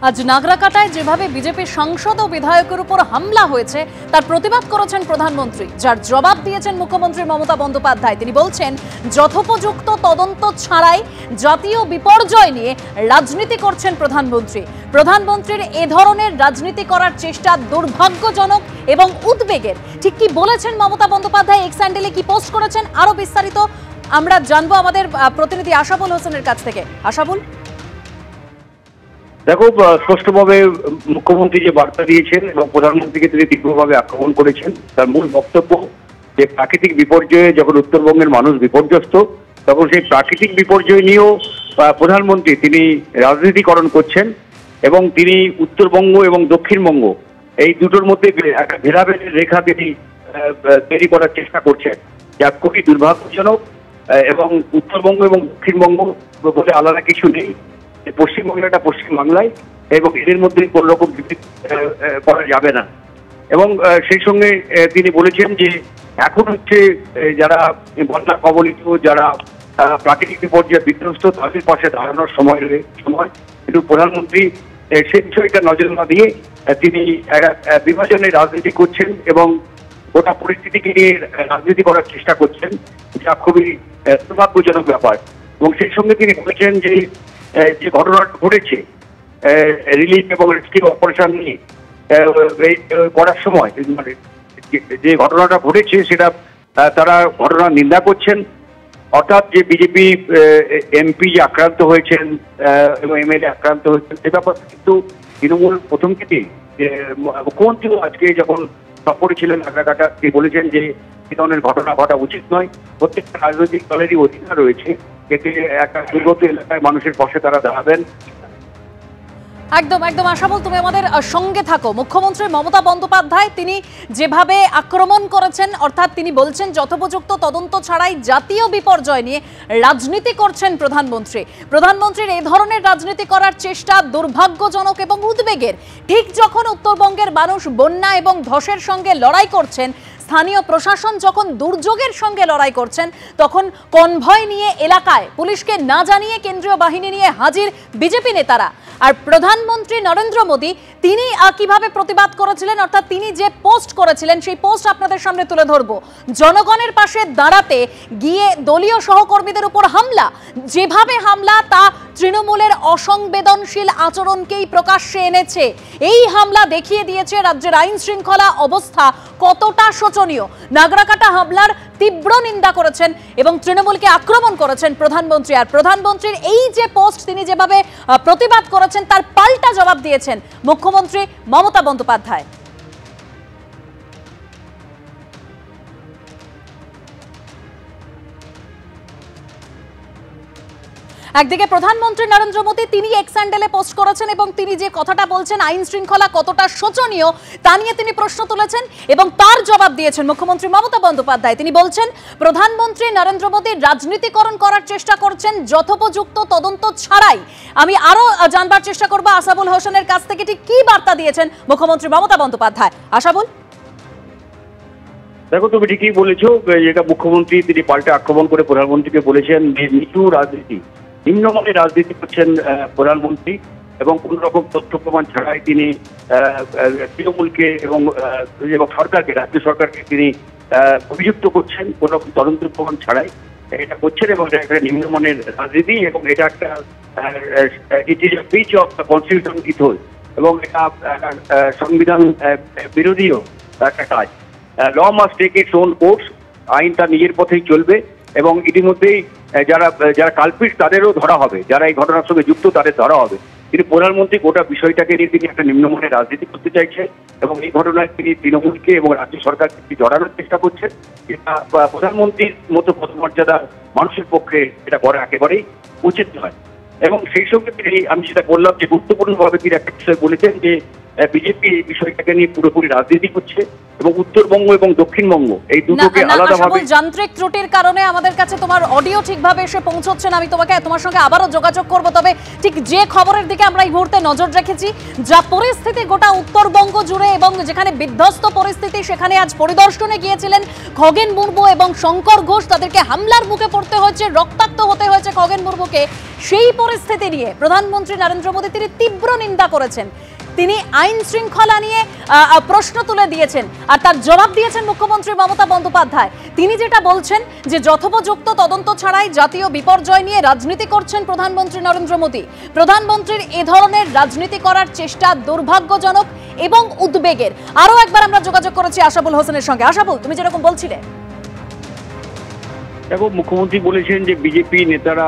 আজ নাগরাকাটায় যেভাবে বিজেপি সাংসদ ও বিধায়কের উপর হামলা হয়েছে তার প্রতিবাদ করেছেন প্রধানমন্ত্রী, যার জবাব দিয়েছেন মুখ্যমন্ত্রী মমতা বন্দ্যোপাধ্যায়। তিনি বলছেন, যথোপযুক্ত তদন্ত ছাড়াই জাতীয় বিপর্যয় নিয়ে রাজনীতি করছেন প্রধানমন্ত্রী। প্রধানমন্ত্রীর এ ধরনের রাজনীতি করার চেষ্টা দুর্ভাগ্যজনক এবং উদ্বেগের। ঠিক কি বলেছেন মমতা বন্দ্যোপাধ্যায়, এক্স হ্যান্ডেলে কি পোস্ট করেছেন, আরো বিস্তারিত আমরা জানবো আমাদের প্রতিনিধি আশাবুল হোসেনের কাছ থেকে। আশাবুল, দেখো, স্পষ্টভাবে মুখ্যমন্ত্রী যে বার্তা দিয়েছেন এবং প্রধানমন্ত্রীকে তিনি তীব্রভাবে আক্রমণ করেছেন। তার মূল বক্তব্য যে প্রাকৃতিক বিপর্যয়ে যখন উত্তরবঙ্গের মানুষ বিপর্যস্ত, তখন সেই প্রাকৃতিক বিপর্যয় নিয়েও প্রধানমন্ত্রী তিনি রাজনীতিকরণ করছেন এবং তিনি উত্তরবঙ্গ এবং দক্ষিণবঙ্গ এই দুটোর মধ্যে একটা ভেদাভেদের রেখা তিনি তৈরি করার চেষ্টা করছেন, যা খুবই দুর্ভাগ্যজনক। এবং উত্তরবঙ্গ এবং দক্ষিণবঙ্গ বলে আলাদা কিছু নেই। পশ্চিমবঙ্গটা পশ্চিমবাংলায় এবং এদের মধ্যে কোনো রকম বিভেদ করা যাবে না। এবং সেই সঙ্গে তিনি বলেছেন যে এখন হচ্ছে যারা বন্যা কবলিত, যারা প্রাকৃতিক বিপর্যয়ে বিধ্বস্ত, তাদের পাশে দাঁড়ানোর সময় কিন্তু প্রধানমন্ত্রী সেই বিষয়টা নজর না দিয়ে তিনি বিভাজনের রাজনীতি করছেন এবং গোটা পরিস্থিতিকে নিয়ে রাজনীতি করার চেষ্টা করছেন, যা খুবই দুর্ভাগ্যজনক ব্যাপার। এবং সেই সঙ্গে তিনি বলেছেন যে যে ঘটনাটা ঘটেছে রিলিফ এবং রেস্কিউ অপারেশন নিয়ে করার সময়, মানে যে ঘটনাটা ঘটেছে সেটা তারা ঘটনার নিন্দা করছেন। অর্থাৎ যে বিজেপি এমপি আক্রান্ত হয়েছেন এবং এমএলএ আক্রান্ত হয়েছেন, সে ব্যাপারে কিন্তু তৃণমূল প্রথম থেকেই মুখ্যমন্ত্রীও আজকে যখন সফরে ছিলেন নাগরাকাটা, তিনি বলেছেন যে এই ধরনের ঘটনা ঘটা উচিত নয়। প্রত্যেকটা রাজনৈতিক দলেরই অধিকার রয়েছে এতে একটা দুর্গত এলাকায় মানুষের পাশে তারা দাঁড়াবেন। একদম একদম আশাবল, তুমি আমাদের সঙ্গে থাকো। মুখ্যমন্ত্রী মমতা বন্দ্যোপাধ্যায় তিনি যেভাবে আক্রমণ করেছেন, অর্থাৎ তিনি বলছেন যথোপযুক্ত তদন্ত ছাড়াই জাতীয় বিপর্যয় নিয়ে রাজনীতি করছেন প্রধানমন্ত্রী। প্রধানমন্ত্রীর এই ধরনের রাজনীতি করার চেষ্টা দুর্ভাগ্যজনক এবং উদ্বেগের। ঠিক যখন উত্তরবঙ্গের মানুষ বন্যা এবং ধসের সঙ্গে লড়াই করছেন, স্থানীয় প্রশাসন যখন দুর্যোগের সঙ্গে লড়াই করছেন, তখন কনভয় নিয়ে এলাকায় পুলিশকে না জানিয়ে কেন্দ্রীয় বাহিনী নিয়ে হাজির বিজেপি নেতারা। আর প্রধানমন্ত্রী নরেন্দ্র মোদী তিনি কিভাবে প্রতিবাদ করেছিলেন, অর্থাৎ তিনি যে পোস্ট করেছিলেন সেই পোস্ট আপনাদের সামনে তুলে ধরবো। জনগণের পাশে দাঁড়াতে গিয়ে দলীয় সহকর্মীদের উপর হামলা, যেভাবে হামলা তা তৃণমূলের অসংবেদনশীল আচরণকেই প্রকাশ্যে এনেছে। এই হামলা দেখিয়ে দিয়েছে রাজ্যের আইন শৃঙ্খলা অবস্থা কতটা শোচনীয়। নাগরাকাটা হামলার তীব্র নিন্দা করেছেন এবং তৃণমূলকে আক্রমণ করেছেন প্রধানমন্ত্রী। আর প্রধানমন্ত্রীর এই যে পোস্ট, তিনি যেভাবে প্রতিবাদ করেছেন, তার পাল্টা জবাব দিয়েছেন মুখ্যমন্ত্রী মমতা বন্দ্যোপাধ্যায়। একদিকে প্রধানমন্ত্রী নরেন্দ্র মোদী তিনি এক্স হ্যান্ডেলে পোস্ট করেছেন এবং তিনি যে কথাটা বলছেন আইন শৃঙ্খলা কতটা শোচনীয় তা নিয়ে তিনি প্রশ্ন তুলেছেন এবং তার জবাব দিয়েছেন মুখ্যমন্ত্রী মমতা বন্দ্যোপাধ্যায়। তিনি বলছেন, প্রধানমন্ত্রী নরেন্দ্র মোদী রাজনীতিকরণ করার চেষ্টা করছেন যথোপযুক্ত তদন্ত ছাড়াই। আমি আরো জানবার চেষ্টা করব আশাবুল হোসেনের কাছ থেকে ঠিক কি বার্তা দিয়েছেন মুখ্যমন্ত্রী মমতা বন্দ্যোপাধ্যায়। আশাবুল, দেখো, তুমি ঠিকই বলেছো, যেটা মুখ্যমন্ত্রী তিনি পাল্টে আক্রমণ করে প্রধানমন্ত্রীকে বলেছেন যে নিচু রাজনীতি, নিম্নমানের রাজনীতি করছেন প্রধানমন্ত্রী এবং কোন রকম তথ্য প্রমাণ ছাড়াই তিনি তৃণমূলকে এবং সরকারকে, রাজ্য সরকারকে তিনি অভিযুক্ত করছেন কোন রকম তদন্ত প্রমাণ ছাড়াই এটা করছেন এবং এটা একটা নিম্নমানের রাজনীতি এবং এটা একটা it is a breach of the constitution ethos এবং এটা সংবিধান বিরোধীও একটা কাজ। Law must take its own course, আইন তার নিজের পথেই চলবে এবং ইতিমধ্যেই যারা কালপিট তাদেরও ধরা হবে, যারা এই ঘটনার সঙ্গে যুক্ত তাদের ধরা হবে। কিন্তু প্রধানমন্ত্রী গোটা বিষয়টাকে নিয়ে তিনি একটা নিম্নমানের রাজনীতি করতে চাইছেন এবং এই ঘটনায় তিনি তৃণমূলকে এবং রাজ্য সরকারকে জড়ানোর চেষ্টা করছেন। এটা প্রধানমন্ত্রীর মতো পদমর্যাদা মানুষের পক্ষে এটা করা একেবারেই উচিত নয়। এবং সেই সঙ্গে তিনি, আমি সেটা বললাম যে গুরুত্বপূর্ণভাবে তিনি একটা বিষয় বলেছেন যে বিজেপি এই বিষয়টাকে নিয়ে পুরোপুরি রাজনীতি করছে এবং উত্তরবঙ্গ এবং দক্ষিণবঙ্গ এই দুটোকে আলাদাভাবে যান্ত্রিক ত্রুটির কারণে আমাদের কাছে তোমার অডিও ঠিকভাবে এসে পৌঁছচ্ছে না। আমি তোমার সঙ্গে আবারও যোগাযোগ করব। তবে ঠিক যে খবরের দিকে আমরা এই মুহূর্তে নজর রেখেছি, যা পরিস্থিতি গোটা উত্তরবঙ্গ জুড়ে এবং যেখানে বিধ্বস্ত পরিস্থিতি, সেখানে আজ পরিদর্শনে গিয়েছিলেন খগেন মুর্মু এবং শঙ্কর ঘোষ। তাদেরকে হামলার মুখে পড়তে হয়েছে, রক্তাক্ত হতে হয়েছে খগেন মুর্মুকে। সেই পরিস্থিতি নিয়ে প্রধানমন্ত্রী নরেন্দ্র মোদী তিনি তীব্র নিন্দা করেছেন। তিনি আইন শৃঙ্খলা নিয়ে প্রশ্ন তুলে দিয়েছেন আর তার জবাব দিয়েছেন মুখ্যমন্ত্রী মমতা বন্দ্যোপাধ্যায়। তিনি যেটা বলছেন যে যথোপযুক্ত তদন্ত ছাড়াই জাতীয় বিপর্যয় নিয়ে রাজনীতি করছেন প্রধানমন্ত্রী নরেন্দ্র মোদী। প্রধানমন্ত্রীর এ ধরনের রাজনীতি করার চেষ্টা দুর্ভাগ্যজনক এবং উদ্বেগের। আরও একবার আমরা যোগাযোগ করেছি আশাবুল হোসেনের সঙ্গে। আশাবুল, তুমি যেরকম বলছিলে। দেখো, মুখ্যমন্ত্রী বলেছেন যে বিজেপি নেতারা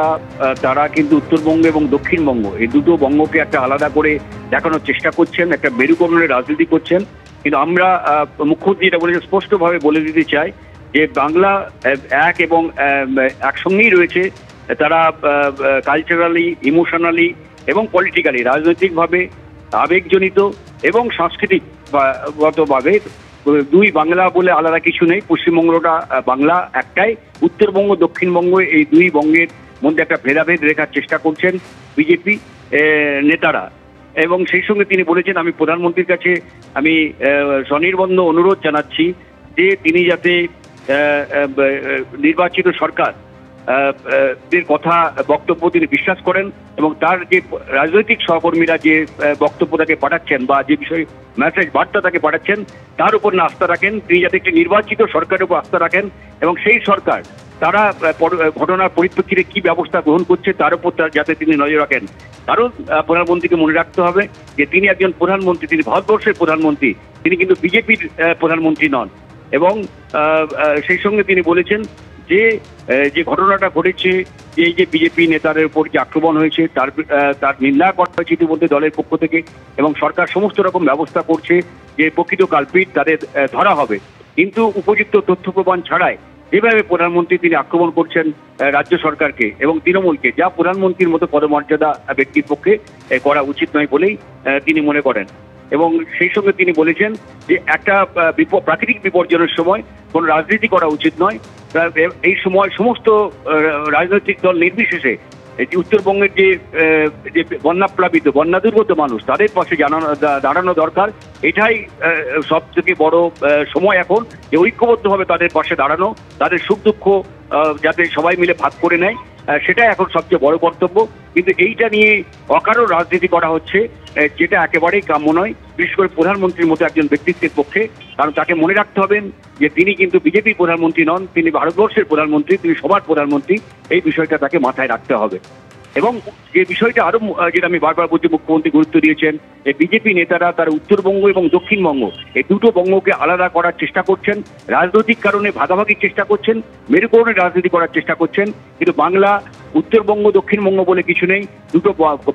তারা কিন্তু উত্তরবঙ্গ এবং দক্ষিণবঙ্গ এই দুটো বঙ্গকে একটা আলাদা করে দেখানোর চেষ্টা করছেন, একটা মেরুকরণের রাজনীতি করছেন। কিন্তু আমরা মুখ্যমন্ত্রী এটা বলেছেন, স্পষ্টভাবে বলে দিতে চাই যে বাংলা এক এবং একসঙ্গেই রয়েছে। তারা কালচারালি, ইমোশনালি এবং পলিটিক্যালি, রাজনৈতিকভাবে, আবেগজনিত এবং সাংস্কৃতিকগতভাবে দুই বাংলা বলে আলাদা কিছু নেই। পশ্চিমবঙ্গটা বাংলা একটাই, উত্তরবঙ্গ দক্ষিণবঙ্গ এই দুই বঙ্গের মধ্যে একটা ভেদাভেদ রেখার চেষ্টা করছেন বিজেপি নেতারা। এবং সেই সঙ্গে তিনি বলেছেন, আমি প্রধানমন্ত্রীর কাছে আমি স্বনির্বন্ধ অনুরোধ জানাচ্ছি যে তিনি যাতে নির্বাচিত সরকার দের কথা বক্তব্য তিনি বিশ্বাস করেন এবং তার যে রাজনৈতিক সহকর্মীরা যে বক্তব্য তাকে পাঠাচ্ছেন বা যে বিষয় মেসেজ বার্তা তাকে পাঠাচ্ছেন তার উপর না আস্থা রাখেন। তিনি যাতে একটি নির্বাচিত সরকারের উপর আস্থা রাখেন এবং সেই সরকার তারা ঘটনার পরিপ্রেক্ষিতে কি ব্যবস্থা গ্রহণ করছে তার উপর যাতে তিনি নজর রাখেন। কারণ প্রধানমন্ত্রীকে মনে রাখতে হবে যে তিনি একজন প্রধানমন্ত্রী, তিনি ভারতবর্ষের প্রধানমন্ত্রী, তিনি কিন্তু বিজেপির প্রধানমন্ত্রী নন। এবং সেই সঙ্গে তিনি বলেছেন যে যে ঘটনাটা ঘটেছে, এই যে বিজেপি নেতাদের উপর যে আক্রমণ হয়েছে তার নিন্দা করা হয়েছে ইতিমধ্যে দলের পক্ষ থেকে এবং সরকার সমস্ত রকম ব্যবস্থা করছে যে প্রকৃত কালপিট তাদের ধরা হবে। কিন্তু উপযুক্ত তথ্য প্রমাণ ছাড়াই যেভাবে প্রধানমন্ত্রী তিনি আক্রমণ করছেন রাজ্য সরকারকে এবং তৃণমূলকে, যা প্রধানমন্ত্রীর মতো পদমর্যাদা ব্যক্তির পক্ষে করা উচিত নয় বলেই তিনি মনে করেন। এবং সেই সঙ্গে তিনি বলেছেন যে একটা প্রাকৃতিক বিপর্যয়ের সময় কোনো রাজনীতি করা উচিত নয়। এই সময় সমস্ত রাজনৈতিক দল নির্বিশেষে উত্তরবঙ্গের যে বন্যাপ্লাবিত, বন্যা দুর্গত মানুষ তাদের পাশে দাঁড়ানো দরকার। এটাই সব থেকে বড় সময় এখন, যে ঐক্যবদ্ধভাবে তাদের পাশে দাঁড়ানো, তাদের সুখ দুঃখ যাতে সবাই মিলে ভাগ করে নেয়, সেটাই এখন সবচেয়ে বড় কর্তব্য। কিন্তু এইটা নিয়ে অকারণ রাজনীতি করা হচ্ছে, যেটা একেবারেই কাম্য নয়, বিশেষ করে প্রধানমন্ত্রীর মতো একজন ব্যক্তিত্বের পক্ষে। কারণ তাকে মনে রাখতে হবে যে তিনি কিন্তু বিজেপির প্রধানমন্ত্রী নন, তিনি ভারতবর্ষের প্রধানমন্ত্রী, তিনি সবার প্রধানমন্ত্রী। এই বিষয়টা তাকে মাথায় রাখতে হবে। এবং যে বিষয়টা আরো যেটা আমি বারবার বলছি, মুখ্যমন্ত্রী গুরুত্ব দিয়েছেন, এই বিজেপি নেতারা তারা উত্তরবঙ্গ এবং দক্ষিণবঙ্গ এই দুটো বঙ্গকে আলাদা করার চেষ্টা করছেন, রাজনৈতিক কারণে ভাগাভাগির চেষ্টা করছেন, মেরুকরণের রাজনীতি করার চেষ্টা করছেন। কিন্তু বাংলা, উত্তরবঙ্গ দক্ষিণবঙ্গ বলে কিছু নেই, দুটো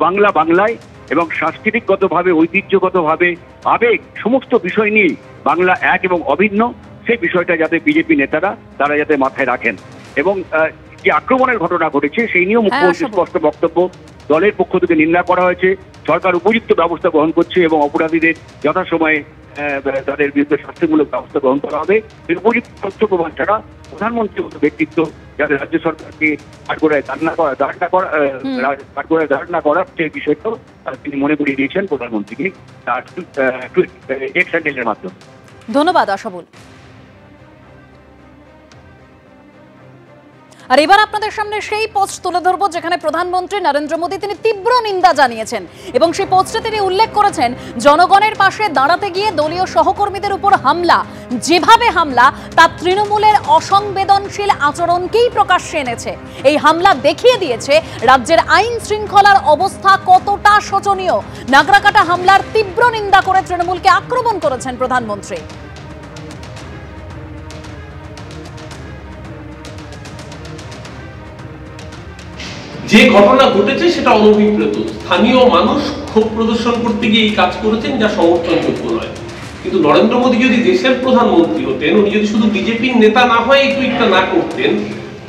বাংলা বাংলায় এবং সাংস্কৃতিকগতভাবে, ঐতিহ্যগতভাবে, আবেগ সমস্ত বিষয় নিয়ে বাংলা এক এবং অভিন্ন। সেই বিষয়টা যাতে বিজেপি নেতারা তারা যাতে মাথায় রাখেন। এবং যে আক্রমণের ঘটনা ঘটেছে সেই নিয়েও মুখ্যমন্ত্রী স্পষ্ট বক্তব্য, দলের পক্ষ থেকে নিন্দা করা হয়েছে, সরকার উপযুক্ত ব্যবস্থা গ্রহণ করছে এবং অপরাধীদের যথাসময়ে তাদের বিরুদ্ধে শাস্তিমূলক ব্যবস্থা গ্রহণ করা হবে। উপযুক্ত তথ্য প্রমাণ ছাড়া প্রধানমন্ত্রীর মতো ব্যক্তিত্ব যাতে রাজ্য সরকারকে কাঠগড়ায় দাঁড় না করার সেই বিষয়টাও তিনি মনে করিয়ে দিয়েছেন প্রধানমন্ত্রীকে এক্স হ্যান্ডেলের মাধ্যমে। ধন্যবাদ আশাবুল। আর এবার আপনাদের সামনে সেই পোস্ট তুলে ধরবো যেখানে প্রধানমন্ত্রী নরেন্দ্র মোদী তিনি তীব্র নিন্দা জানিয়েছেন এবং সেই পোস্টে তিনি উল্লেখ করেছেন জনগণের পাশে দাঁড়াতে গিয়ে দলীয় সহকর্মীদের উপর হামলা, যেভাবে হামলা তা তৃণমূলের অসংবেদনশীল আচরণকেই প্রকাশ্যে এনেছে। এই হামলা দেখিয়ে দিয়েছে রাজ্যের আইন শৃঙ্খলার অবস্থা কতটা শোচনীয়। নাগরাকাটা হামলার তীব্র নিন্দা করে তৃণমূলকে আক্রমণ করেছেন প্রধানমন্ত্রী। যে ঘটনা ঘটেছে সেটা অনভিপ্রেত। স্থানীয় মানুষ ক্ষোভ প্রদর্শন করতে গিয়ে এই কাজ করেছেন, যা সমর্থনযোগ্য নয়। কিন্তু নরেন্দ্র মোদী যদি দেশের প্রধানমন্ত্রী হতেন, উনি যদি শুধু বিজেপির নেতা না হয়ে এই টুইটটা না করতেন,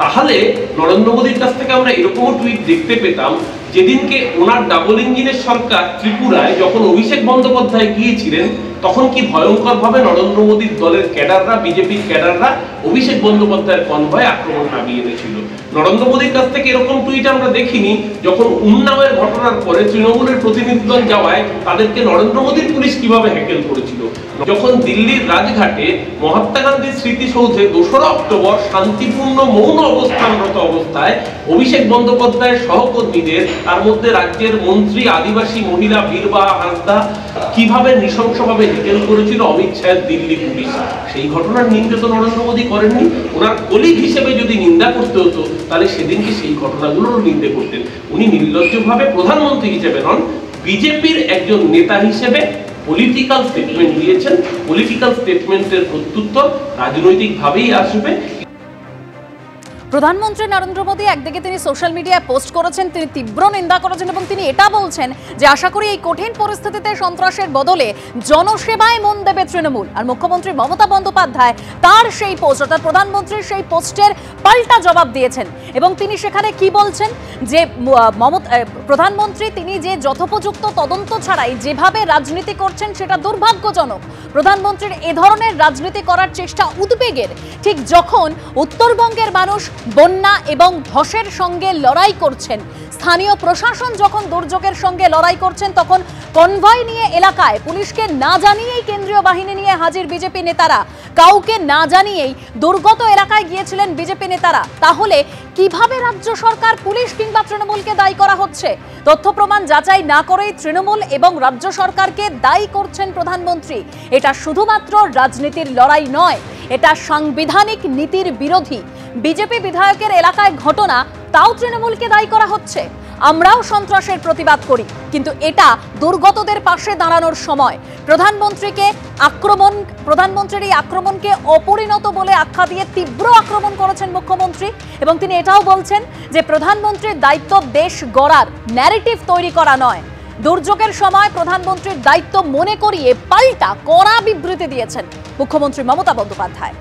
তাহলে নরেন্দ্র মোদীর কাছ থেকে আমরা এরকমও টুইট দেখতে পেতাম যেদিনকে ওনার ডাবল ইঞ্জিনের সরকার ত্রিপুরায় যখন অভিষেক বন্দ্যোপাধ্যায় গিয়েছিলেন, তখন কি ভয়ঙ্কর ভাবে নরেন্দ্র মোদীর দলের ক্যাডাররা, বিজেপির ক্যাডাররা অভিষেক বন্দ্যোপাধ্যায়ের কনভয়ে আক্রমণ নামিয়ে এনেছিল। নরেন্দ্র মোদীর কাছ থেকে এরকম টুইট আমরা দেখিনি। যখন উন্নাওয়ের ঘটনার পরে তৃণমূলের প্রতিনিধি দল যাওয়ায় তাদেরকে নরেন্দ্র মোদীর পুলিশ কিভাবে হ্যাকেল করেছিল। যখন দিল্লির রাজঘাটে মহাত্মা গান্ধীর স্মৃতিসৌধে 2রা অক্টোবর শান্তিপূর্ণ মৌন অবস্থানরত অবস্থায় অভিষেক বন্দ্যোপাধ্যায়ের সহকর্মীদের, তার মধ্যে রাজ্যের মন্ত্রী, আদিবাসী মহিলা বীরবাহা হাঁসদা কিভাবে নৃশংসভাবে হ্যাকেল করেছিল অমিত শাহের দিল্লি পুলিশ, সেই ঘটনার নিন্দা তো নরেন্দ্র মোদী করেননি। ওনার কলিগ হিসেবে যদি নিন্দা করতে হতো তাহলে সেদিনকে সেই ঘটনাগুলোর নিন্দা করতেন। উনি নির্লজ্জভাবে প্রধানমন্ত্রী হিসেবে নন, বিজেপির একজন নেতা হিসেবে পলিটিক্যাল স্টেটমেন্ট দিয়েছেন। পলিটিক্যাল স্টেটমেন্টের প্রত্যুত্তর রাজনৈতিকভাবেই আসবে। প্রধানমন্ত্রী নরেন্দ্র মোদী একদিকে তিনি সোশ্যাল মিডিয়ায় পোস্ট করেছেন, তিনি তীব্র নিন্দা করেছেন এবং তিনি এটা বলছেন যে আশা করি এই কঠিন পরিস্থিতিতে সন্ত্রাসের বদলে জনসেবায় মন দেবে তৃণমূল। আর মুখ্যমন্ত্রী মমতা বন্দ্যোপাধ্যায় তার সেই পোস্ট, অর্থাৎ প্রধানমন্ত্রীর সেই পোস্টের পাল্টা জবাব দিয়েছেন এবং তিনি সেখানে কি বলছেন যে প্রধানমন্ত্রী তিনি যে যথোপযুক্ত তদন্ত ছাড়াই যেভাবে রাজনীতি করছেন সেটা দুর্ভাগ্যজনক। প্রধানমন্ত্রীর এ ধরনের রাজনীতি করার চেষ্টা উদ্বেগের। ঠিক যখন উত্তরবঙ্গের মানুষ বন্যা এবং ধসের সঙ্গে লড়াই করছেন, স্থানীয় প্রশাসন যখন দুর্যোগের সঙ্গে লড়াই করছেন, তখন কনভয় নিয়ে এলাকায় পুলিশকে না জানিয়েই কেন্দ্রীয় বাহিনী নিয়ে হাজির বিজেপি নেতারা, কাউকে না জানিয়েই দুর্গত এলাকায় গিয়েছিলেন বিজেপি নেতারা। তাহলে কিভাবে রাজ্য সরকার, পুলিশ কিংবা তৃণমূলকে দায়ী করা হচ্ছে? তথ্য প্রমাণ যাচাই না করেই তৃণমূল এবং রাজ্য সরকারকে দায়ী করছেন প্রধানমন্ত্রী। এটা শুধুমাত্র রাজনীতির লড়াই নয়, এটা সাংবিধানিক নীতির বিরোধী। বিজেপি বিধায়কের এলাকায় ঘটনা, তাও তৃণমূলকে দায়ী করা হচ্ছে। আমরাও সন্ত্রাসের প্রতিবাদ করি, কিন্তু এটা দুর্গতদের পাশে দাঁড়ানোর সময়। প্রধানমন্ত্রীর এই আক্রমণকে অপরিণত বলে আখ্যা দিয়ে তীব্র আক্রমণ করেছেন মুখ্যমন্ত্রী এবং তিনি এটাও বলছেন যে প্রধানমন্ত্রীর দায়িত্ব দেশ গড়ার, ন্যারেটিভ তৈরি করা নয়। দুর্যোগের সময় প্রধানমন্ত্রীর দায়িত্ব মনে করিয়ে পাল্টা কড়া বিবৃতি দিয়েছেন মুখ্যমন্ত্রী মমতা বন্দ্যোপাধ্যায়।